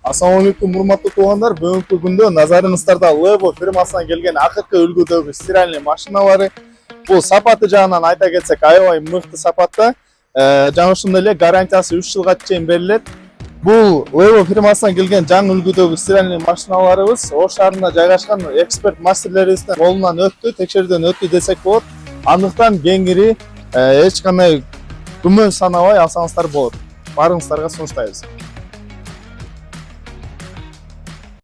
Assalamualaikum урматтуу туугандар. Бүгүнкү күндө назарыңыздарда Levo фирмасынан келген акыркы үлгүдөгү стиральный машиналары. Бул сапаты жагынан айта кетсек, аябай мыкты сапатта. Жана ошондой эле гарантиясы 3 жылга чейин берилет. Бул Levo фирмасынан келген жаңы үлгүдөгү стиральный машиналарыбыз Ош шаарында жайгашкан эксперт мастерлерибиздин колунан өттү, текшерүүдөн өттү десек болот. Андыктан кеңири эч кандай күмөн санабай алсаңыздар болот. Барыңыздарга сунуштайбыз.